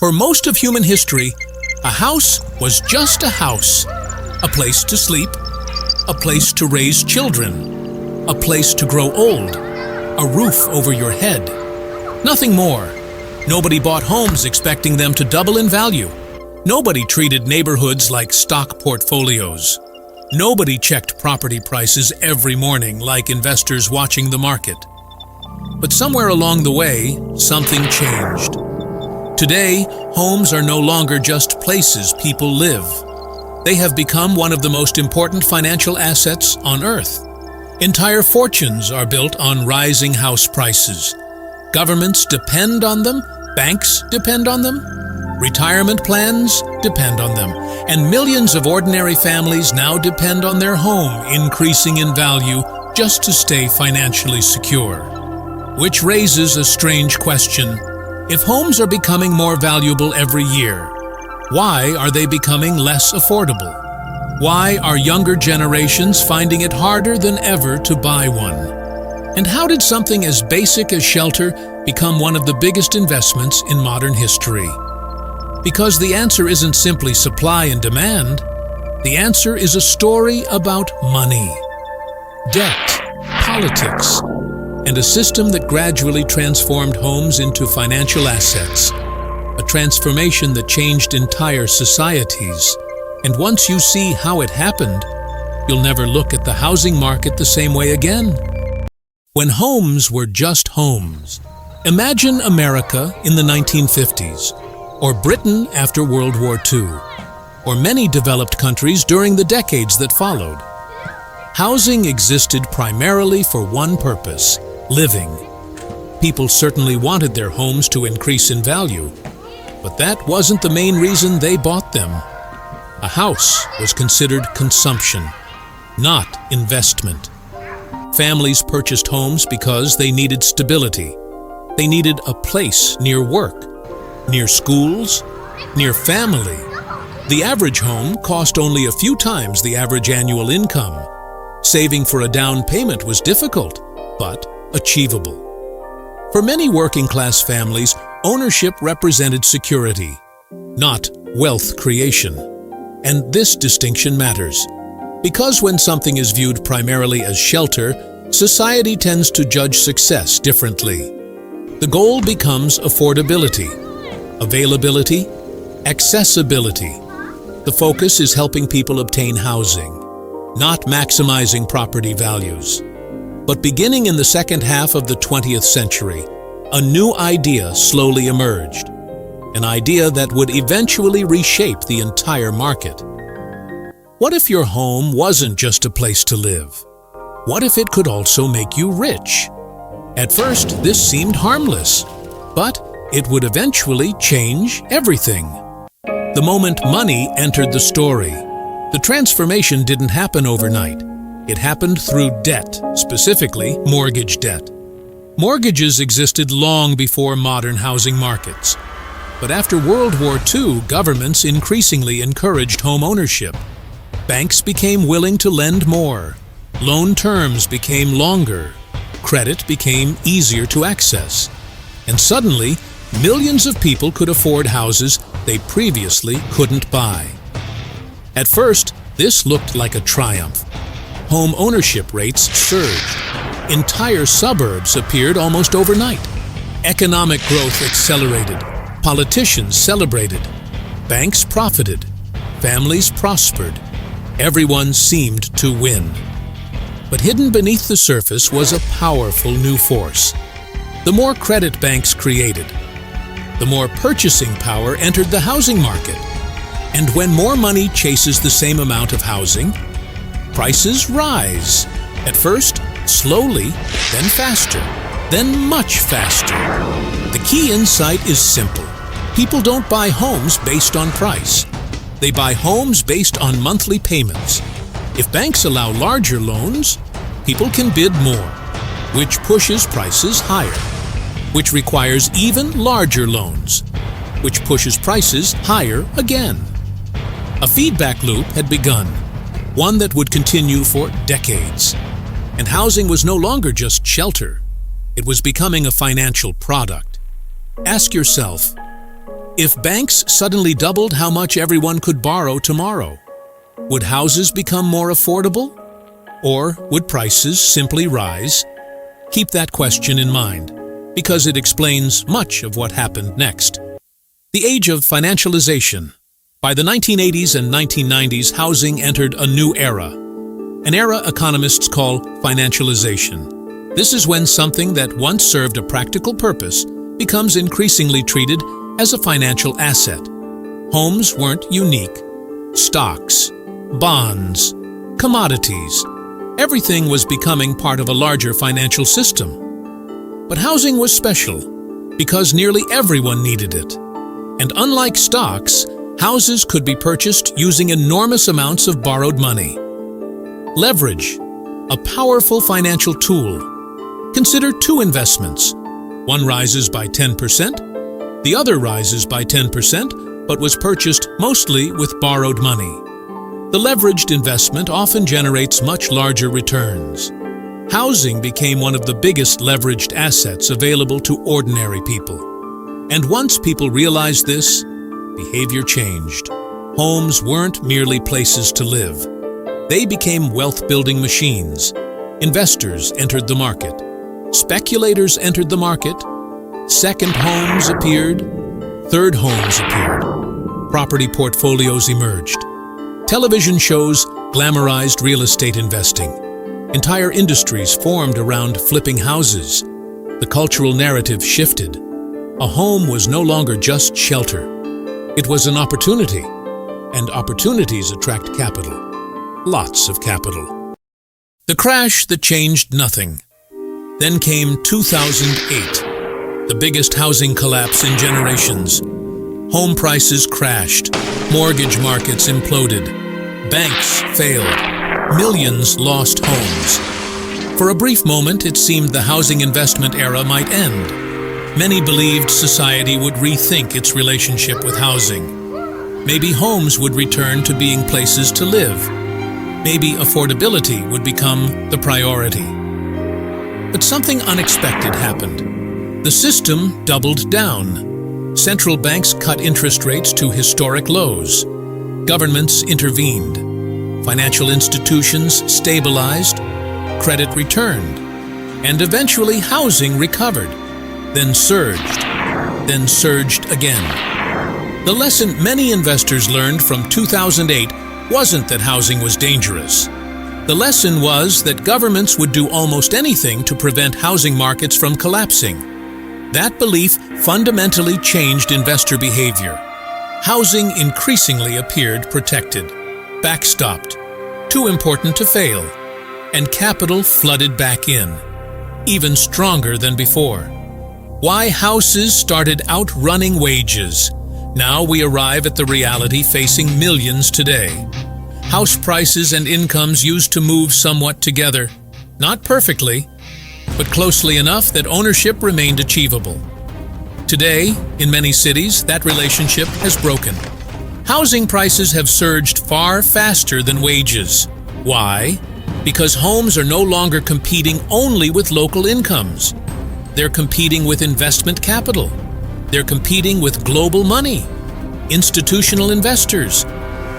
For most of human history, a house was just a house. A place to sleep, a place to raise children, a place to grow old, a roof over your head. Nothing more. Nobody bought homes expecting them to double in value. Nobody treated neighborhoods like stock portfolios. Nobody checked property prices every morning like investors watching the market. But somewhere along the way, something changed. Today, homes are no longer just places people live. They have become one of the most important financial assets on earth. Entire fortunes are built on rising house prices. Governments depend on them, banks depend on them, retirement plans depend on them, and millions of ordinary families now depend on their home increasing in value just to stay financially secure. Which raises a strange question. If homes are becoming more valuable every year, why are they becoming less affordable? Why are younger generations finding it harder than ever to buy one? And how did something as basic as shelter become one of the biggest investments in modern history? Because the answer isn't simply supply and demand. The answer is a story about money, debt, politics, and a system that gradually transformed homes into financial assets. A transformation that changed entire societies. And once you see how it happened, you'll never look at the housing market the same way again. When homes were just homes, imagine America in the 1950s, or Britain after World War II, or many developed countries during the decades that followed. Housing existed primarily for one purpose: living. People certainly wanted their homes to increase in value, but that wasn't the main reason they bought them. A house was considered consumption, not investment. Families purchased homes because they needed stability. They needed a place near work, near schools, near family. The average home cost only a few times the average annual income. Saving for a down payment was difficult, but achievable. For many working-class families, ownership represented security, not wealth creation. And this distinction matters. Because when something is viewed primarily as shelter, society tends to judge success differently. The goal becomes affordability, availability, accessibility. The focus is helping people obtain housing, not maximizing property values. But beginning in the second half of the 20th century, a new idea slowly emerged, an idea that would eventually reshape the entire market. What if your home wasn't just a place to live? What if it could also make you rich? At first, this seemed harmless, but it would eventually change everything. The moment money entered the story, the transformation didn't happen overnight. It happened through debt, specifically mortgage debt. Mortgages existed long before modern housing markets. But after World War II, governments increasingly encouraged home ownership. Banks became willing to lend more. Loan terms became longer. Credit became easier to access. And suddenly, millions of people could afford houses they previously couldn't buy. At first, this looked like a triumph. Home ownership rates surged. Entire suburbs appeared almost overnight. Economic growth accelerated. Politicians celebrated. Banks profited. Families prospered. Everyone seemed to win. But hidden beneath the surface was a powerful new force. The more credit banks created, the more purchasing power entered the housing market. And when more money chases the same amount of housing, prices rise. At first, slowly, then faster, then much faster. The key insight is simple. People don't buy homes based on price. They buy homes based on monthly payments. If banks allow larger loans, people can bid more, which pushes prices higher, which requires even larger loans, which pushes prices higher again. A feedback loop had begun, one that would continue for decades. And housing was no longer just shelter. It was becoming a financial product. Ask yourself, If banks suddenly doubled how much everyone could borrow tomorrow, would houses become more affordable? Or would prices simply rise? Keep that question in mind, because it explains much of what happened next. The Age of Financialization. By the 1980s and 1990s, housing entered a new era, an era economists call financialization. This is when something that once served a practical purpose becomes increasingly treated as a financial asset. Homes weren't unique. Stocks, bonds, commodities, everything was becoming part of a larger financial system. But housing was special because nearly everyone needed it. And unlike stocks, houses could be purchased using enormous amounts of borrowed money. Leverage, a powerful financial tool. Consider two investments. One rises by 10%, the other rises by 10%, but was purchased mostly with borrowed money. The leveraged investment often generates much larger returns. Housing became one of the biggest leveraged assets available to ordinary people. And once people realized this, behavior changed. Homes weren't merely places to live. They became wealth-building machines. Investors entered the market. Speculators entered the market. Second homes appeared. Third homes appeared. Property portfolios emerged. Television shows glamorized real estate investing. Entire industries formed around flipping houses. The cultural narrative shifted. A home was no longer just shelter. It was an opportunity, and opportunities attract capital. Lots of capital. The crash that changed nothing. Then came 2008. The biggest housing collapse in generations. Home prices crashed. Mortgage markets imploded. Banks failed. Millions lost homes. For a brief moment, it seemed the housing investment era might end. Many believed society would rethink its relationship with housing. Maybe homes would return to being places to live. Maybe affordability would become the priority. But something unexpected happened. The system doubled down. Central banks cut interest rates to historic lows. Governments intervened. Financial institutions stabilized. Credit returned. And eventually housing recovered. Then surged again. The lesson many investors learned from 2008 wasn't that housing was dangerous. The lesson was that governments would do almost anything to prevent housing markets from collapsing. That belief fundamentally changed investor behavior. Housing increasingly appeared protected, backstopped, too important to fail, and capital flooded back in, even stronger than before. Why houses started outrunning wages. Now we arrive at the reality facing millions today. House prices and incomes used to move somewhat together, not perfectly, but closely enough that ownership remained achievable. Today, in many cities, that relationship has broken. Housing prices have surged far faster than wages. Why? Because homes are no longer competing only with local incomes. They're competing with investment capital. They're competing with global money, institutional investors,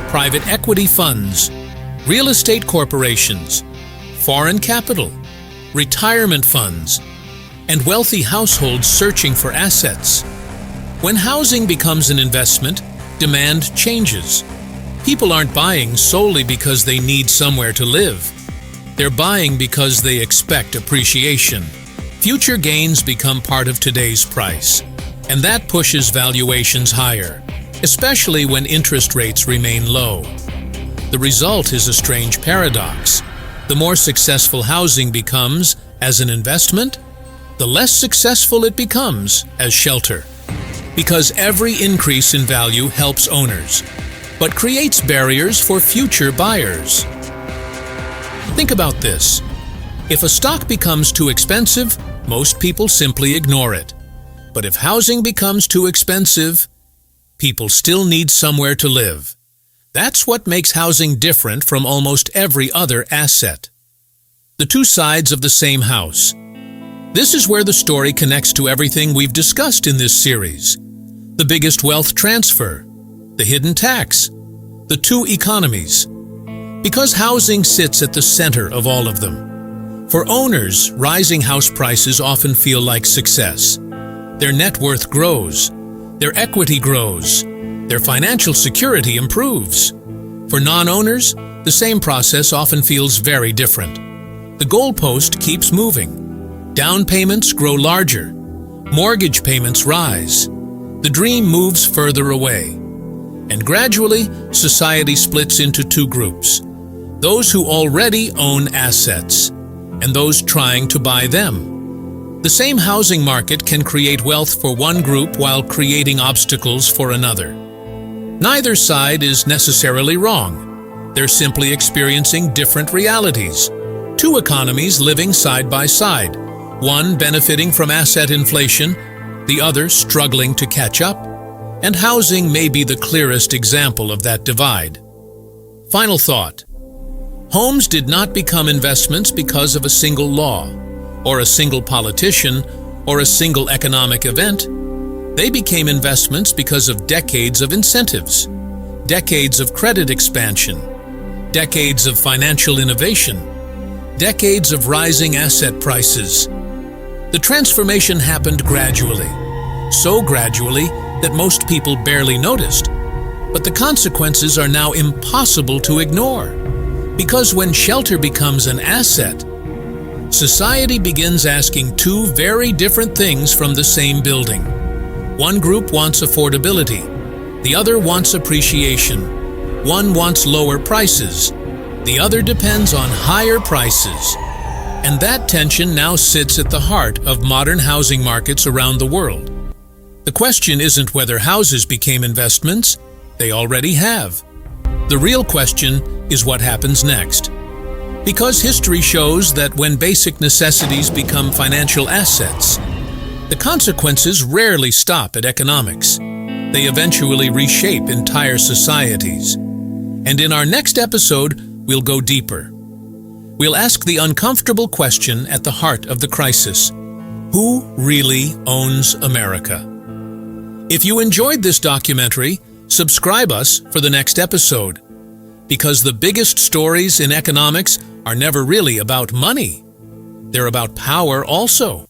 private equity funds, real estate corporations, foreign capital, retirement funds, and wealthy households searching for assets. When housing becomes an investment, demand changes. People aren't buying solely because they need somewhere to live. They're buying because they expect appreciation. Future gains become part of today's price, and that pushes valuations higher, especially when interest rates remain low. The result is a strange paradox. The more successful housing becomes as an investment, the less successful it becomes as shelter. Because every increase in value helps owners, but creates barriers for future buyers. Think about this. If a stock becomes too expensive, most people simply ignore it. But if housing becomes too expensive, people still need somewhere to live. That's what makes housing different from almost every other asset. The two sides of the same house. This is where the story connects to everything we've discussed in this series. the biggest wealth transfer, the hidden tax, the two economies. Because housing sits at the center of all of them. For owners, rising house prices often feel like success. Their net worth grows, their equity grows, their financial security improves. For non-owners, the same process often feels very different. The goalpost keeps moving. Down payments grow larger. Mortgage payments rise. The dream moves further away. And gradually, society splits into two groups. Those who already own assets, and those trying to buy them. The same housing market can create wealth for one group while creating obstacles for another. Neither side is necessarily wrong. They're simply experiencing different realities. Two economies living side by side, one benefiting from asset inflation, the other struggling to catch up, and housing may be the clearest example of that divide. Final thought. Homes did not become investments because of a single law, or a single politician, or a single economic event. They became investments because of decades of incentives, decades of credit expansion, decades of financial innovation, decades of rising asset prices. The transformation happened gradually, so gradually that most people barely noticed. But the consequences are now impossible to ignore. Because when shelter becomes an asset, society begins asking two very different things from the same building. One group wants affordability, the other wants appreciation. One wants lower prices, the other depends on higher prices. And that tension now sits at the heart of modern housing markets around the world. The question isn't whether houses became investments, they already have. The real question is what happens next. Because history shows that when basic necessities become financial assets, the consequences rarely stop at economics. They eventually reshape entire societies. And in our next episode, we'll go deeper. We'll ask the uncomfortable question at the heart of the crisis. Who really owns America? If you enjoyed this documentary, subscribe us for the next episode. Because the biggest stories in economics are never really about money. They're about power also.